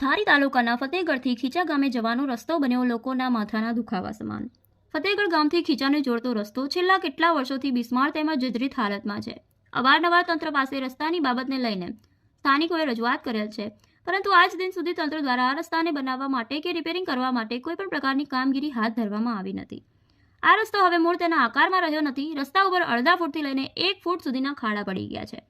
ધારી તાલુકાના ફતેહગઢથી ખીચા ગામે જવાનો રસ્તો બન્યો લોકોના માથાના દુખાવા સમાન। ફતેહગઢ ગામથી ખીચાને જોડતો રસ્તો છેલ્લા કેટલા વર્ષોથી બિસ્માર તેમજ જર્જરિત હાલતમાં છે। અવારનવાર તંત્ર પાસે રસ્તાની બાબતને લઈને સ્થાનિકોએ રજૂઆત કરેલ છે, પરંતુ આજ દિન સુધી તંત્ર દ્વારા આ રસ્તાને બનાવવા માટે કે રિપેરિંગ કરવા માટે કોઈપણ પ્રકારની કામગીરી હાથ ધરવામાં આવી નથી। આ રસ્તો હવે મૂળ તેના આકારમાં રહ્યો નથી। રસ્તા ઉપર અડધા ફૂટથી લઈને 1 ફૂટ સુધીના ખાડા પડી ગયા છે।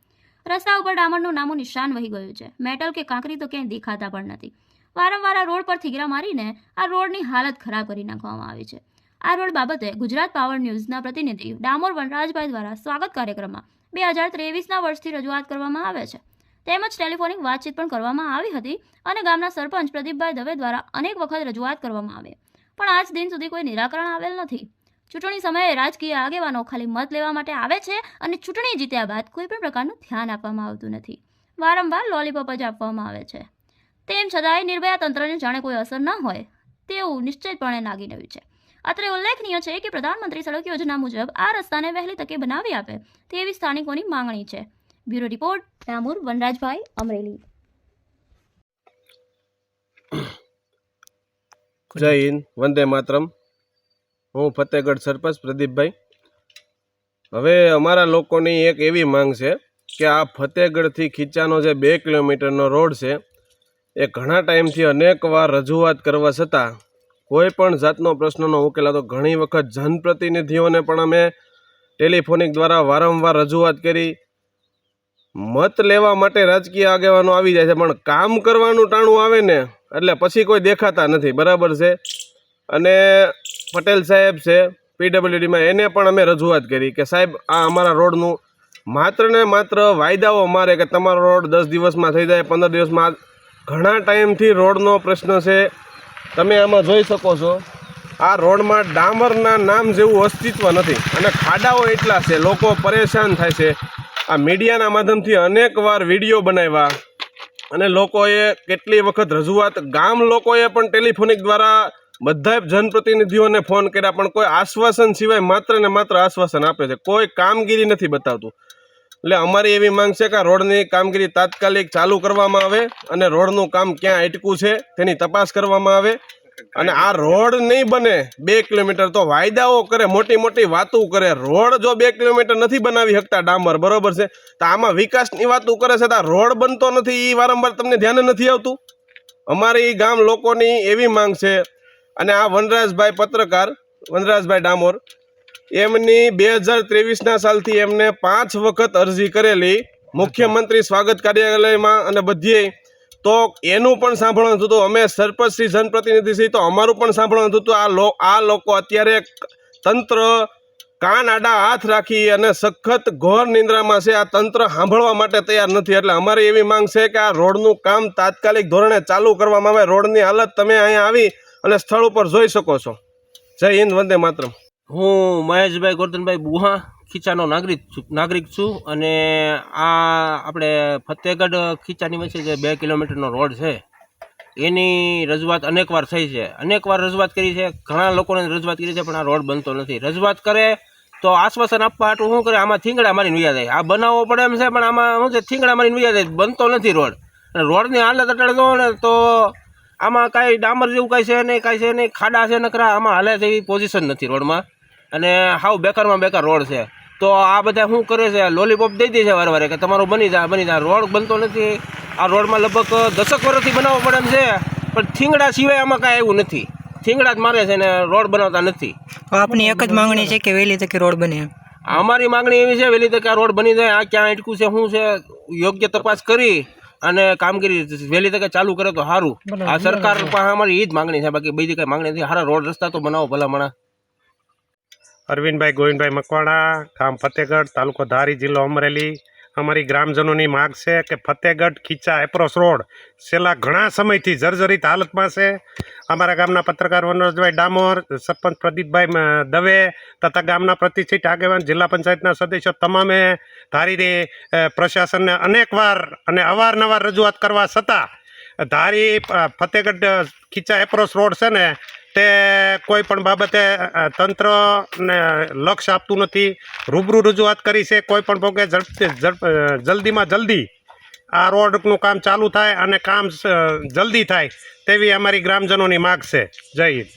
રસ્તા ઉપર ડામરનું નામું નિશાન વહી ગયું છે। મેટલ કે કાંકરી તો ક્યાંય દેખાતા પણ નથી। વારંવાર આ રોડ પર થીગરા મારીને આ રોડની હાલત ખરાબ કરી નાખવામાં આવી છે। આ રોડ બાબતે ગુજરાત પાવર ન્યૂઝના પ્રતિનિધિ ડામોર વનરાજભાઈ દ્વારા સ્વાગત કાર્યક્રમમાં 2023ના વર્ષથી રજૂઆત કરવામાં આવે છે, તેમજ ટેલિફોનિક વાતચીત પણ કરવામાં આવી હતી અને ગામના સરપંચ પ્રદીપભાઈ દવે દ્વારા અનેક વખત રજૂઆત કરવામાં આવી, પણ આજ દિન સુધી કોઈ નિરાકરણ આવેલ નથી। ચૂંટણી સમયે રાજકીય આગેવાનો ખાલી મત લેવા માટે આવે છે અને ચૂંટણી જીત્યા બાદ કોઈ પણ પ્રકારનું ધ્યાન આપવામાં આવતું નથી। વારંવાર લોલીપોપ જ આપવામાં આવે છે। તેમ છતાંય નિર્ભયા તંત્રને જાણે કોઈ અસર ન હોય તેવું નિશ્ચિતપણે લાગી રહ્યું છે। અત્રે ઉલ્લેખનીય છે કે પ્રધાનમંત્રી સડક યોજના મુજબ આ રસ્તાને વહેલી તકે બનાવી આપે તેવી સ્થાનિકોની માંગણી છે। Bureau report, Damor વનરાજભાઈ, Amreli. જય હિન્દ, વંદે માતરમ। હું ફતેહગઢ સરપંચ પ્રદીપભાઈ। હવે અમારા લોકોની એક એવી માંગ છે કે આ ફતેહગઢથી ખીચાનો જે 2 કિલોમીટરનો રોડ છે એ ઘણા ટાઈમથી અનેકવાર રજૂઆત કરવા છતાં કોઈ પણ જાતનો પ્રશ્નનો ઉકેલ તો ઘણી વખત જનપ્રતિનિધિઓને પણ અમે ટેલિફોનિક દ્વારા વારંવાર રજૂઆત કરી। મત લેવા માટે રાજકીય આગેવાનો આવી જાય છે, પણ કામ કરવાનું ટાણું આવે ને એટલે પછી કોઈ દેખાતા નથી, બરાબર છે। અને પટેલ સાહેબ છે પીડબ્લ્યુડીમાં, એને પણ અમે રજૂઆત કરી કે સાહેબ આ અમારા રોડનું માત્ર ને માત્ર વાયદાઓ મારે કે તમારો રોડ 10 દિવસમાં થઈ જાય, 15 દિવસમાં। ઘણા ટાઈમથી રોડનો પ્રશ્ન છે। તમે આમાં જોઈ શકો છો, આ રોડમાં ડામરના નામ જેવું અસ્તિત્વ નથી અને ખાડાઓ એટલા છે, લોકો પરેશાન થાય છે। આ મીડિયાના માધ્યમથી અનેકવાર વિડીયો બનાવ્યા અને લોકોએ કેટલી વખત રજૂઆત, ગામ લોકોએ પણ ટેલિફોનિક દ્વારા બધા જનપ્રતિનિધિઓને ફોન કર્યા, પણ કોઈ આશ્વાસન સિવાય માત્ર ને માત્ર આશ્વાસન આપે છે, કોઈ કામગીરી નથી બતાવતું। એટલે અમારી એવી માંગ છે કે આ રોડની કામગીરી તાત્કાલિક ચાલુ કરવામાં આવે અને રોડનું કામ ક્યાં અટક્યું છે તેની તપાસ કરવામાં આવે। અને આ રોડ નહીં બને 2 કિલોમીટર તો વાયદાઓ કરે, મોટી મોટી વાતો કરે। રોડ જો 2 કિલોમીટર નથી બનાવી શકતા ડામર, બરોબર છે, તો આમાં વિકાસની વાતો કરે છે, તો આ રોડ બનતો નથી, એ વારંવાર તમને ધ્યાને નથી આવતું। અમારી ગામ લોકોની એવી માંગ છે। અને આ વનરાજભાઈ પત્રકાર વનરાજભાઈ ડામોર, એમની 2023ના સાલથી એમને 5 વખત અરજી કરેલી મુખ્યમંત્રી સ્વાગત કાર્યાલયમાં અને બધીએ, તો એનું પણ સાંભળવાનું હતું। અમે સરપંચશ્રી જનપ્રતિનિધિ છીએ તો અમારું પણ સાંભળવાનું હતું। આ લોકો અત્યારે તંત્ર કાન આડા હાથ રાખી અને સખત ઘોર નિંદ્રામાં છે। આ તંત્ર સાંભળવા માટે તૈયાર નથી। એટલે અમારી એવી માંગ છે કે આ રોડનું કામ તાત્કાલિક ધોરણે ચાલુ કરવામાં આવે। રોડની હાલત તમે અહીંયા આવી અને સ્થળ ઉપર જોઈ શકો છો। જય હિન્દ, વંદે માતરમ। હું મહેશભાઈ ગોરધનભાઈ બુહા ખીચાનો નાગરિક છું અને આ આપણે ફતેહગઢ ખીચાની વચ્ચે જે 2 કિલોમીટરનો રોડ છે એની રજૂઆત અનેકવાર થઈ છે, અનેકવાર રજૂઆત કરી છે, ઘણા લોકોને રજૂઆત કરી છે, પણ આ રોડ બનતો નથી। રજૂઆત કરે તો આશ્વાસન આપવા હાટું શું કરે, આમાં થીંગડા મારીને વયા જાય। આ બનાવવો પડે એમ છે, પણ આમાં શું છે, થીંગડા મારીને વયા જાય, બનતો નથી રોડ। અને રોડની હાલત અત્યારે જો ને તો આમાં કાંઈ ડામર જેવું કાંઈ છે નહીં, કાંઈ છે નહીં, ખાડા છે નકરા, આમાં હાલે છે એવી પોઝિશન નથી રોડમાં અને હાવ બેકારમાં બેકાર રોડ છે। તો આ બધા શું કરે છે, લોલીપોપ દઈ દે છે વારે કે તમારું બની જાય। રોડ બનતો નથી। આ રોડમાં લગભગ 10 વર્ષથી બનાવવો પડે એમ છે, પણ થીંગડા સિવાય આમાં કાંઈ એવું નથી। થીંગડા જ મારે છે ને રોડ બનાવતા નથી। આપની એક જ માંગણી છે કે વહેલી તકે રોડ બને? અમારી માંગણી એવી છે વહેલી તકે આ રોડ બની જાય। આ ક્યાં અટકું છે, શું છે, યોગ્ય તપાસ કરી અને કામગીરી વહેલી તકે ચાલુ કરે તો સારું। આ સરકાર પાસે અમારી એ જ માંગણી છે, બાકી બીજી કઈ માંગણી નથી। સારા રોડ રસ્તા તો બનાવો ભલામણા। અરવિંદભાઈ ગોવિંદભાઈ મકવાણા, ગામ ફતેહગઢ, તાલુકો ધારી, જિલ્લો અમરેલી। અમારી ગ્રામજનોની માગ છે કે ફતેહગઢ ખીચા એપ્રોચ રોડ છેલ્લા ઘણા સમયથી જર્જરિત હાલતમાં છે। અમારા ગામના પત્રકાર વનરાજભાઈ ડામોર, સરપંચ પ્રદીપભાઈ દવે તથા ગામના પ્રતિષ્ઠિત આગેવાન, જિલ્લા પંચાયતના સદસ્યો તમામે ધારી પ્રશાસનને અનેકવાર અને અવારનવાર રજૂઆત કરવા છતાં ધારી ફતેહગઢ ખીચા એપ્રોચ રોડ છે ને તે કોઈ પણ બાબતે તંત્રને લક્ષ્ય આપતું નથી। રૂબરૂ રજૂઆત કરી છે, કોઈ પણ ભોગે જલ્દીમાં જલ્દી આ રોડનું કામ ચાલુ થાય અને કામ જલ્દી થાય તેવી અમારી ગ્રામજનોની માગ છે. જય હિન્દ.